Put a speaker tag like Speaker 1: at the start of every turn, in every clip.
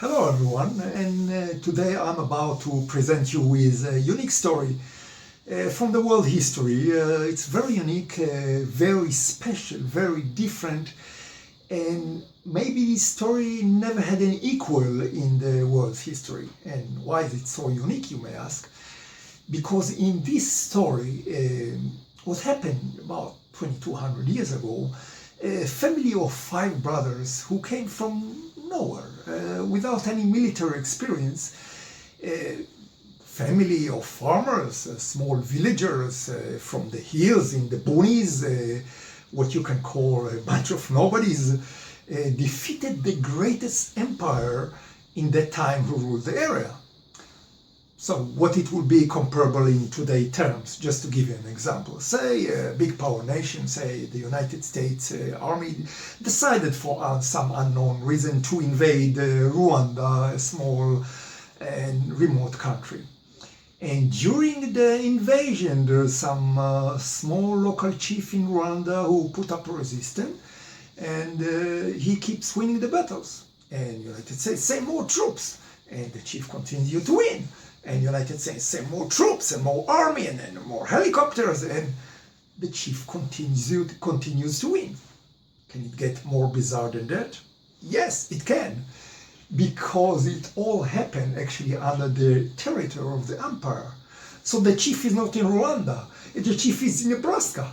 Speaker 1: Hello everyone, and today I'm about to present you with a unique story from the world history. It's very unique, very special, very different, and maybe this story never had an equal in the world's history. And why is it so unique, you may ask? Because in this story, what happened about 2200 years ago, a family of 5 brothers who came from nowhere, without any military experience, family of farmers, small villagers from the hills in the boonies, what you can call a bunch of nobodies, defeated the greatest empire in that time who ruled the area. So what it would be comparable in today's terms, just to give you an example. Say a big power nation, say the United States Army, decided for some unknown reason to invade Rwanda, a small and remote country. And during the invasion, there's some small local chief in Rwanda who put up a resistance, and he keeps winning the battles. And United States send more troops, and the chief continues to win. And United States send more troops and more army and more helicopters, and the chief continues to win. Can it get more bizarre than that? Yes, it can, because it all happened actually under the territory of the empire. So the chief is not in Rwanda, the chief is in Nebraska.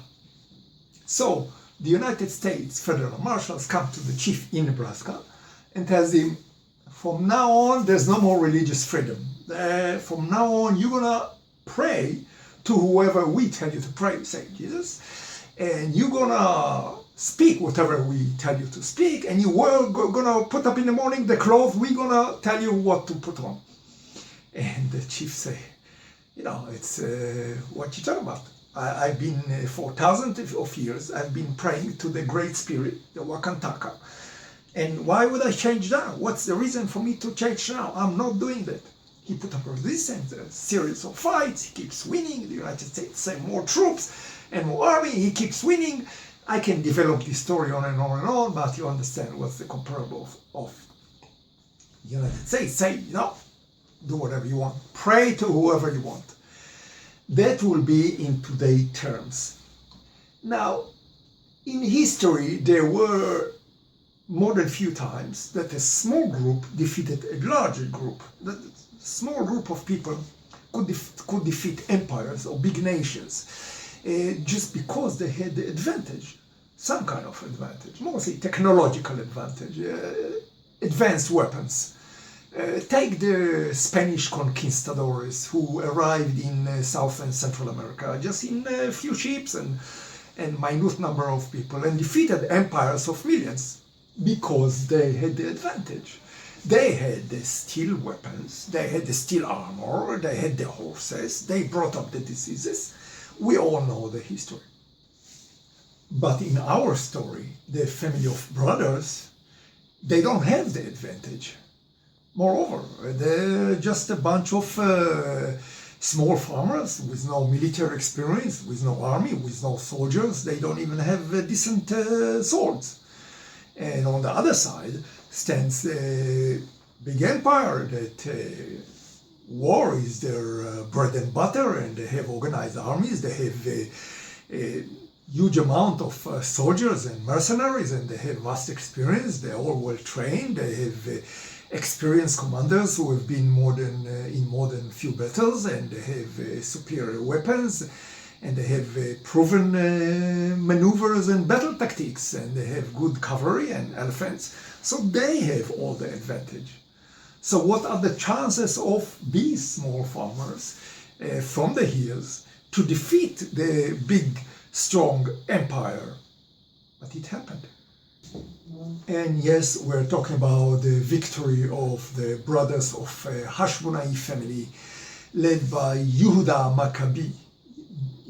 Speaker 1: So the United States federal marshals come to the chief in Nebraska and tells him, from now on, there's no more religious freedom. From now on, you're gonna pray to whoever we tell you to pray, say Jesus, and you're gonna speak whatever we tell you to speak, and you were gonna put up in the morning the clothes we're gonna tell you what to put on. And the chief say, it's what you talk about. I've been for thousands of years, I've been praying to the Great Spirit, the Wakantaka. And why would I change now? What's the reason for me to change now? I'm not doing that. He put up resistance, a series of fights, he keeps winning, the United States send more troops and more army, he keeps winning. I can develop this story on and on and on, but you understand what's the comparable of the United States. Say, do whatever you want, pray to whoever you want. That will be in today's terms. Now, in history, there were more than few times that a small group defeated a larger group. That a small group of people could defeat empires or big nations just because they had the advantage, some kind of advantage, mostly technological advantage, advanced weapons. Take the Spanish conquistadors who arrived in South and Central America just in a few ships and minute number of people, and defeated empires of millions. Because they had the advantage. They had the steel weapons, they had the steel armor, they had the horses, they brought up the diseases. We all know the history. But in our story, the family of brothers, they don't have the advantage. Moreover, they're just a bunch of small farmers with no military experience, with no army, with no soldiers. They don't even have decent swords. And on the other side stands a big empire that war is their bread and butter, and they have organized armies, they have a huge amount of soldiers and mercenaries, and they have vast experience, they're all well trained, they have experienced commanders who have been in more than few battles, and they have superior weapons, and they have proven maneuvers and battle tactics, and they have good cavalry and elephants, so they have all the advantage. So what are the chances of these small farmers from the hills to defeat the big, strong empire? But it happened. And yes, we're talking about the victory of the brothers of Hashmonae family, led by Yhuda Maccabee.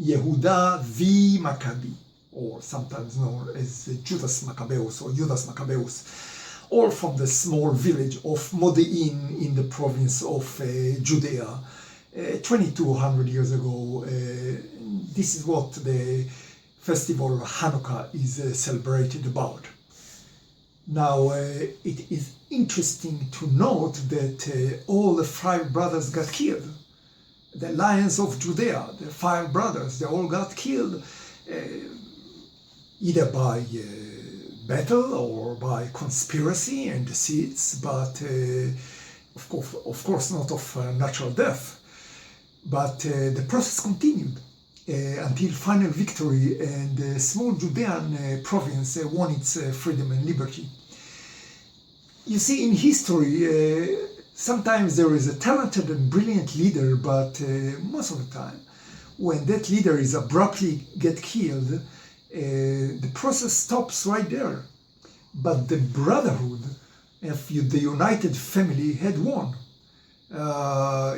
Speaker 1: Yehuda the Maccabee, or sometimes known as Judas Maccabeus or Judas Maccabeus, all from the small village of Modi'in in the province of Judea, 2200 years ago. This is what the festival Hanukkah is celebrated about. Now, it is interesting to note that all the 5 brothers got killed. The lions of Judea, the 5 brothers, they all got killed either by battle or by conspiracy and deceits, but of course not of natural death. But the process continued until final victory, and the small Judean province won its freedom and liberty. You see, in history, sometimes there is a talented and brilliant leader, but most of the time, when that leader is abruptly get killed, the process stops right there. But the brotherhood of the united family had won.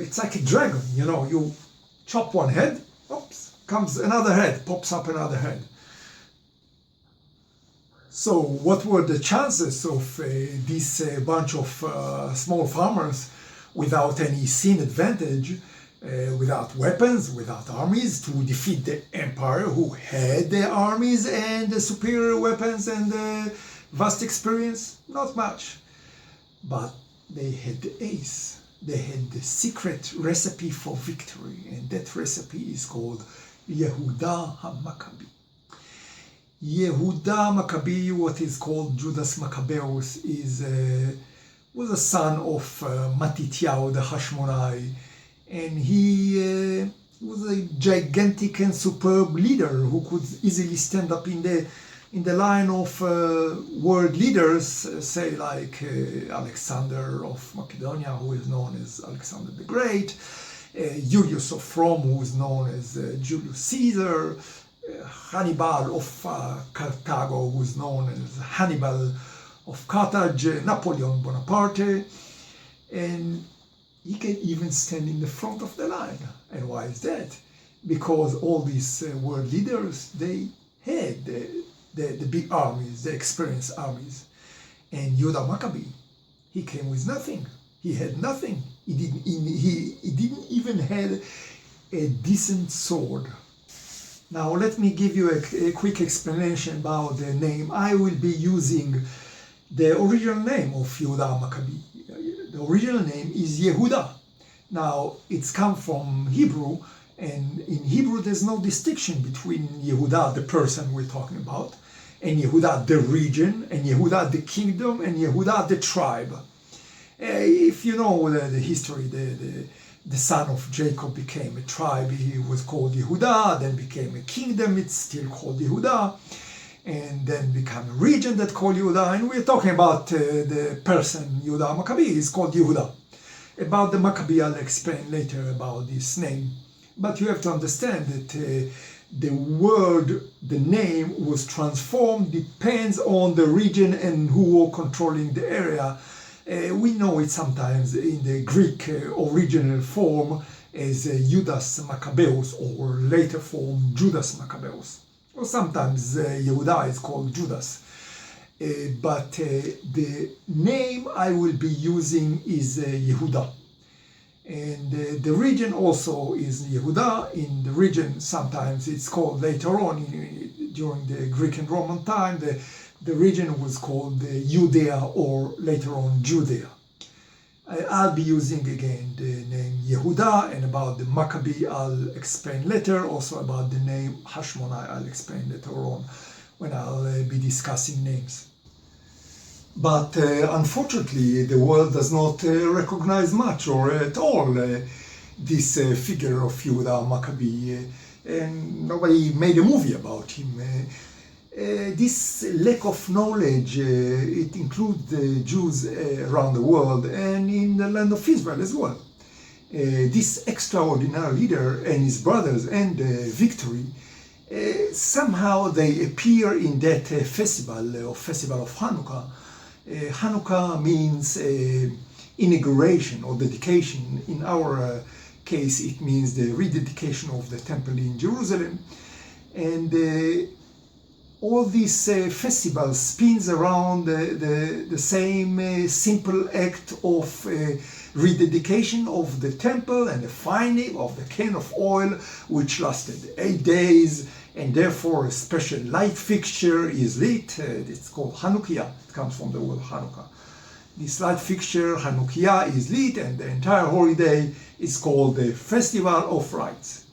Speaker 1: It's like a dragon, you know, you chop one head, oops, comes another head, pops up another head. So what were the chances of this bunch of small farmers without any scene advantage, without weapons, without armies, to defeat the empire who had the armies and the superior weapons and the vast experience? Not much. But they had the ace. They had the secret recipe for victory, and that recipe is called Yhuda HaMacabi. Yehuda Maccabee, what is called Judas Maccabeus, was a son of Matityahu the Hashmonai, and he was a gigantic and superb leader who could easily stand up in the line of world leaders, say like Alexander of Macedonia, who is known as Alexander the Great, Julius of Rome, who is known as Julius Caesar, Hannibal of Carthago, who is known as Hannibal of Carthage, Napoleon Bonaparte, and he can even stand in the front of the line. And why is that? Because all these world leaders, they had the big armies, the experienced armies. And Yhuda Maccabee, he came with nothing. He had nothing. He didn't even have a decent sword. Now let me give you a quick explanation about the name. I will be using the original name of Yhuda HaMacabi. The original name is Yehuda. Now it's come from Hebrew, and in Hebrew there's no distinction between Yehuda, the person we're talking about, and Yehuda, the region, and Yehuda, the kingdom, and Yehuda, the tribe. If you know the history, the son of Jacob became a tribe. He was called Yehuda, then became a kingdom. It's still called Yehuda, and then became a region that called Yehuda. And we're talking about the person Yhuda Maccabee is called Yehuda. About the Maccabee, I'll explain later about this name. But you have to understand that the word, the name was transformed, depends on the region and who were controlling the area. We know it sometimes in the Greek original form as Judas Maccabeus, or later form Judas Maccabeus. Or sometimes Yehuda is called Judas. But the name I will be using is Yehuda. And the region also is Yehuda. In the region, sometimes it's called later on, during the Greek and Roman time, the region was called Judea, or later on Judea. I'll be using again the name Yehuda, and about the Maccabee I'll explain later. Also about the name Hashmonai I'll explain later on when I'll be discussing names. But unfortunately the world does not recognize much or at all this figure of Yhuda Maccabee, and nobody made a movie about him. This lack of knowledge, it includes the Jews around the world and in the land of Israel as well. This extraordinary leader and his brothers and victory, somehow they appear in that festival of Hanukkah. Hanukkah means inauguration or dedication. In our case, it means the rededication of the temple in Jerusalem. And all these festivals spins around the same simple act of rededication of the temple and the finding of the can of oil, which lasted 8 days, and therefore a special light fixture is lit. It's called Hanukkah. It comes from the word Hanukkah. This light fixture, Hanukkah, is lit, and the entire holiday is called the Festival of Lights.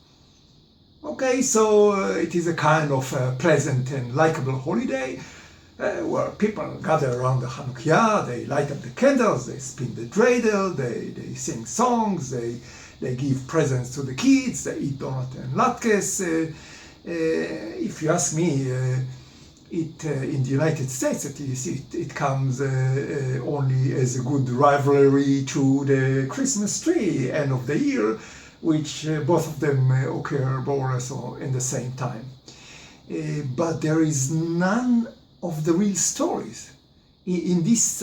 Speaker 1: Okay, so it is a kind of pleasant and likable holiday where people gather around the Hanukkah, they light up the candles, they spin the dreidel, they sing songs, they give presents to the kids, they eat donut and latkes. If you ask me, in the United States at least, it comes only as a good rivalry to the Christmas tree end of the year, which both of them occur more or less in the same time. But there is none of the real stories. In this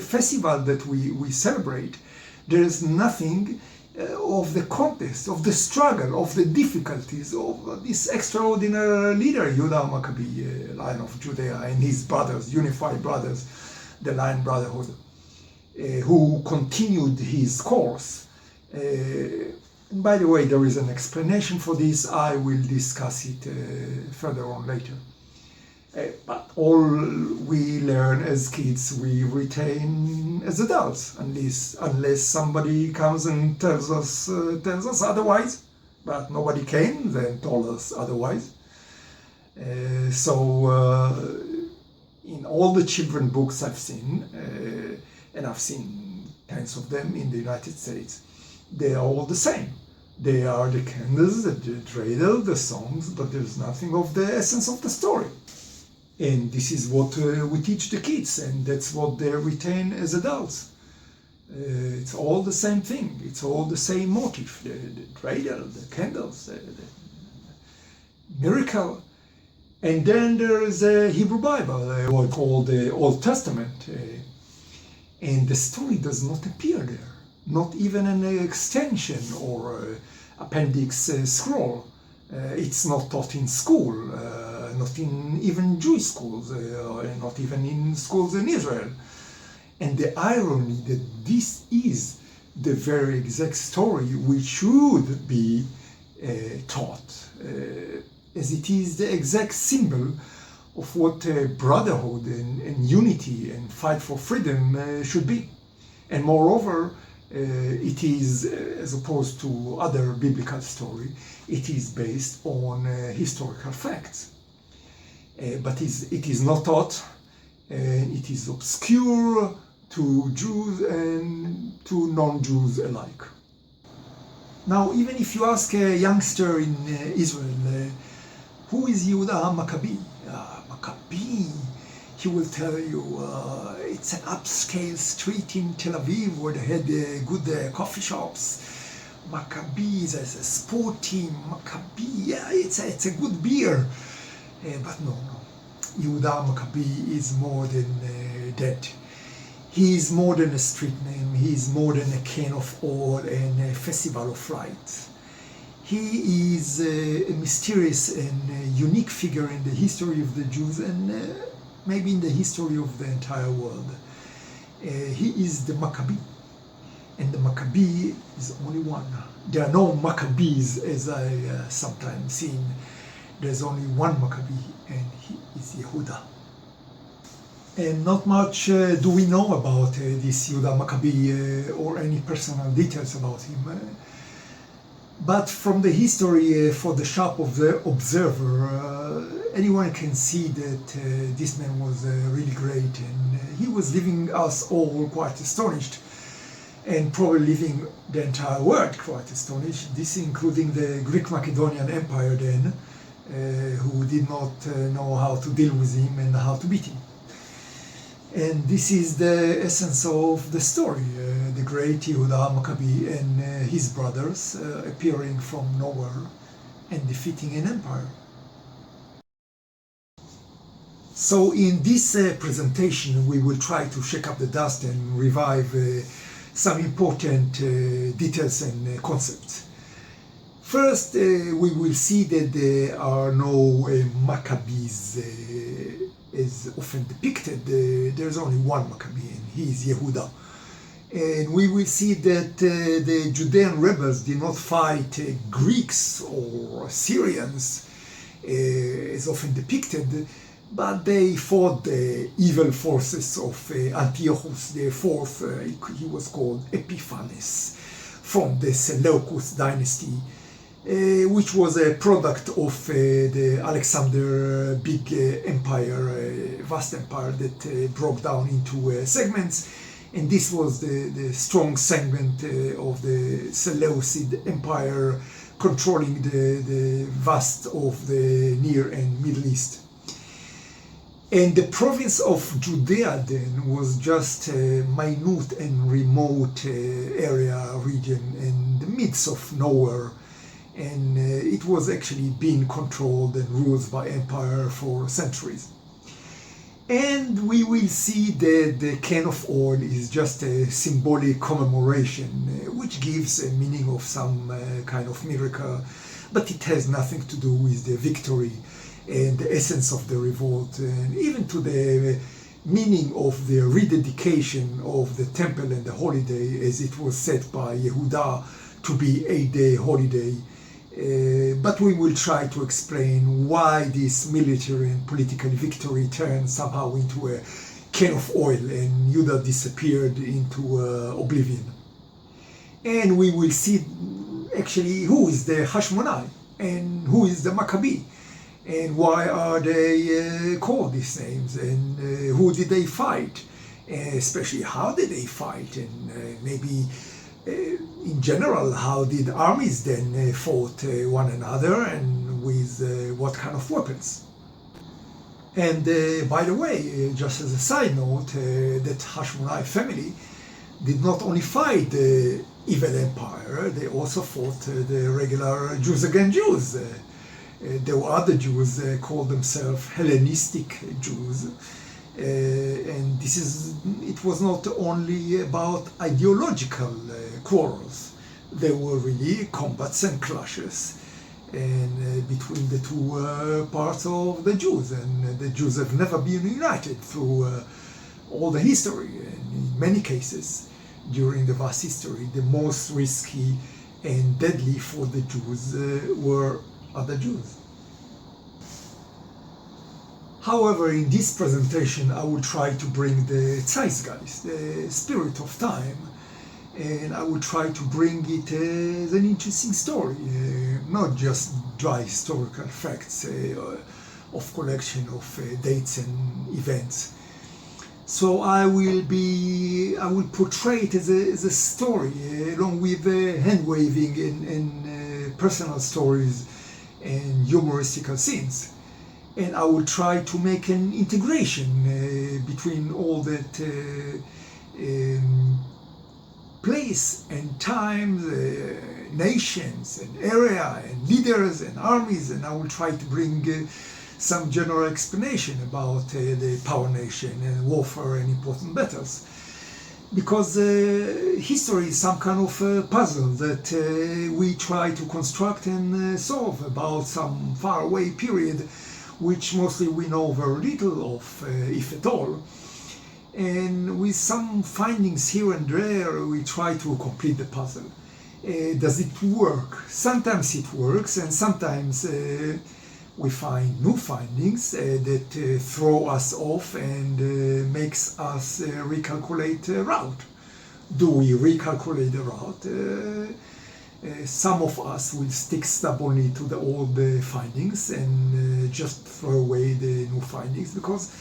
Speaker 1: festival that we celebrate, there is nothing of the contest, of the struggle, of the difficulties of this extraordinary leader, Yhuda Maccabee, Lion of Judea, and his brothers, unified brothers, the Lion Brotherhood, who continued his course. And by the way, there is an explanation for this. I will discuss it further on later. But all we learn as kids, we retain as adults, unless somebody comes and tells us otherwise. But nobody came and told us otherwise. So in all the children books I've seen, and I've seen tens of them in the United States, they are all the same. They are the candles, the dreidel, the songs, but there's nothing of the essence of the story. And this is what we teach the kids, and that's what they retain as adults. It's all the same thing. It's all the same motif. The dreidel, the candles, the miracle. And then there is a Hebrew Bible, what we call the Old Testament. And the story does not appear there. Not even an extension or appendix scroll. It's not taught in school. Not in even Jewish schools, not even in schools in Israel. And the irony that this is the very exact story which should be taught, as it is the exact symbol of what brotherhood and unity and fight for freedom should be. And moreover, it is, as opposed to other biblical story, it is based on historical facts. But it is not taught, and it is obscure to Jews and to non-Jews alike. Now, even if you ask a youngster in Israel, who is Yhuda HaMacabi? Maccabee, he will tell you it's an upscale street in Tel Aviv where they had good coffee shops. Maccabee is a sport team. Maccabee, yeah, it's a good beer. But no. Yhuda Maccabee is more than that. He is more than a street name. He is more than a cane of oil and a festival of light. He is a mysterious and unique figure in the history of the Jews and maybe in the history of the entire world. He is the Maccabee. And the Maccabee is only one. There are no Maccabees, as I sometimes seen. There's only one Maccabee, and he is Yehuda. And not much do we know about this Yehuda Maccabee or any personal details about him. But from the history, for the sharp observer, anyone can see that this man was really great, and he was leaving us all quite astonished, and probably leaving the entire world quite astonished, this including the Greek Macedonian Empire then, who did not know how to deal with him and how to beat him. And this is the essence of the story, the great Yehuda Maccabee and his brothers appearing from nowhere and defeating an empire. So in this presentation we will try to shake up the dust and revive some important details and concepts. First, we will see that there are no Maccabees as often depicted. There's only one Maccabee, and he is Yehuda. And we will see that the Judean rebels did not fight Greeks or Syrians. as often depicted, but they fought the evil forces of Antiochus IV. He was called Epiphanes, from the Seleucid dynasty, which was a product of the Alexander big empire, vast empire that broke down into segments. And this was the strong segment of the Seleucid Empire, controlling the vast of the Near and Middle East. And the province of Judea then was just a minute and remote area, region in the midst of nowhere. And it was actually being controlled and ruled by empire for centuries. And we will see that the can of oil is just a symbolic commemoration, which gives a meaning of some kind of miracle, but it has nothing to do with the victory and the essence of the revolt, and even to the meaning of the rededication of the temple and the holiday, as it was set by Yehuda to be a day holiday. But we will try to explain why this military and political victory turned somehow into a can of oil and Judah disappeared into oblivion. And we will see actually who is the Hashmonai and who is the Maccabee, and why are they called these names, and who did they fight, especially how did they fight, and maybe in general, how did armies then fought one another, and with what kind of weapons. And by the way, just as a side note, that Hashmonai family did not only fight the evil empire, they also fought the regular Jews against Jews. There were other Jews called themselves Hellenistic Jews. And it was not only about ideological quarrels. There were really combats and clashes and between the two parts of the Jews, and the Jews have never been united through all the history. And in many cases during the vast history, the most risky and deadly for the Jews were other Jews. However, in this presentation, I will try to bring the Zeitgeist, the spirit of time, and I will try to bring it as an interesting story, not just dry historical facts of collection of dates and events. So I will portray it as a story, along with hand waving and personal stories and humoristical scenes. And I will try to make an integration between all that place and times, nations and area and leaders and armies, and I will try to bring some general explanation about the power nation and warfare and important battles. Because history is some kind of puzzle that we try to construct and solve about some faraway period, which mostly we know very little of, if at all. And with some findings here and there, we try to complete the puzzle. Does it work? Sometimes it works, and sometimes we find new findings that throw us off and makes us recalculate the route. Do we recalculate the route? Some of us will stick stubbornly to the old findings and just throw away the new findings, because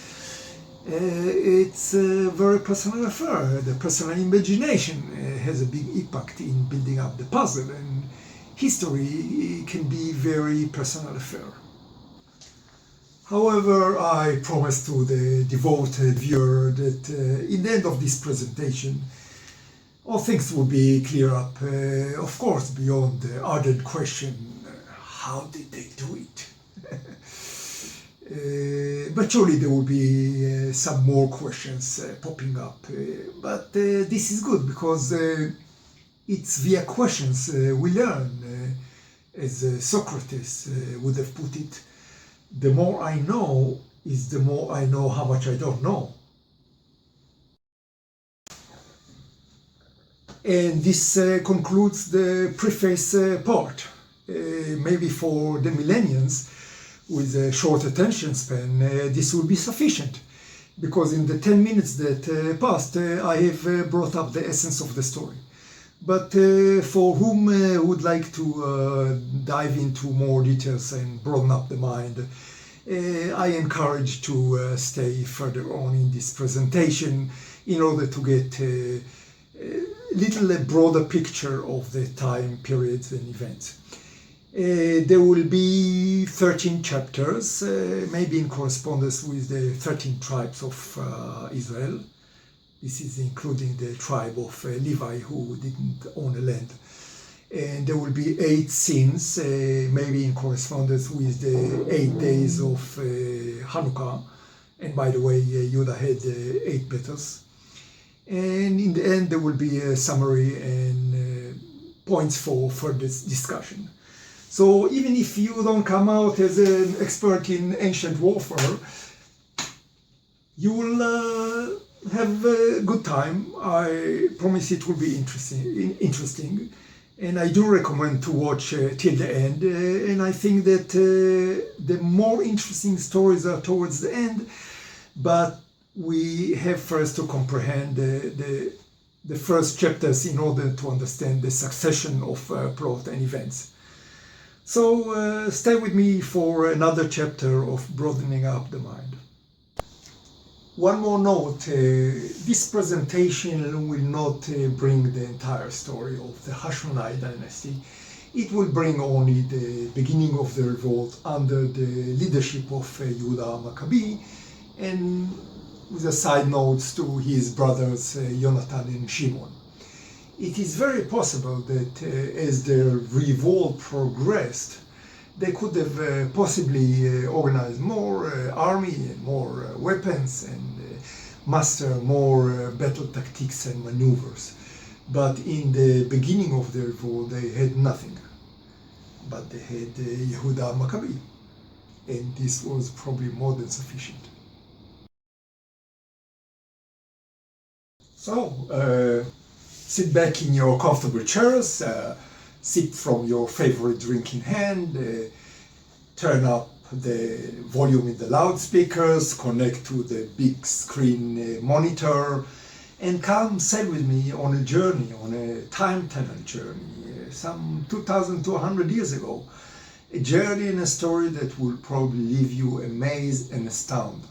Speaker 1: it's a very personal affair. The personal imagination has a big impact in building up the puzzle, and history can be a very personal affair. However, I promise to the devoted viewer that in the end of this presentation, all things will be clear up, of course, beyond the ardent question, how did they do it? But surely there will be some more questions popping up. But this is good, because it's via questions we learn, as Socrates would have put it. The more I know is the more I know how much I don't know. And this concludes the preface part. Maybe for the millennials, with a short attention span, this will be sufficient, because in the 10 minutes that passed, I have brought up the essence of the story. But for whom would like to dive into more details and broaden up the mind, I encourage to stay further on in this presentation in order to get a little broader picture of the time periods and events. There will be 13 chapters, maybe in correspondence with the 13 tribes of Israel. This is including the tribe of Levi, who didn't own a land. And there will be 8 scenes, maybe in correspondence with the 8 days of Hanukkah. And by the way, Judah had 8 battles. And in the end, there will be a summary and points for further discussion. So even if you don't come out as an expert in ancient warfare, you will have a good time. I promise it will be interesting. And I do recommend to watch till the end. And I think that the more interesting stories are towards the end, but we have first to comprehend the first chapters in order to understand the succession of plot and events. So stay with me for another chapter of broadening up the mind. One more note, this presentation will not bring the entire story of the Hashmonite dynasty. It will bring only the beginning of the revolt under the leadership of Yhuda Maccabee, and with the side notes to his brothers Jonathan and Shimon. It is very possible that as the revolt progressed, they could have possibly organized more army and more weapons and master more battle tactics and maneuvers. But in the beginning of the revolt, they had nothing. But they had Yehuda Maccabee, and this was probably more than sufficient. So, sit back in your comfortable chairs, sip from your favorite drink in hand, turn up the volume in the loudspeakers, connect to the big screen monitor, and come sail with me on a journey, on a time tunnel journey, some 2,200 years ago. A journey and a story that will probably leave you amazed and astounded.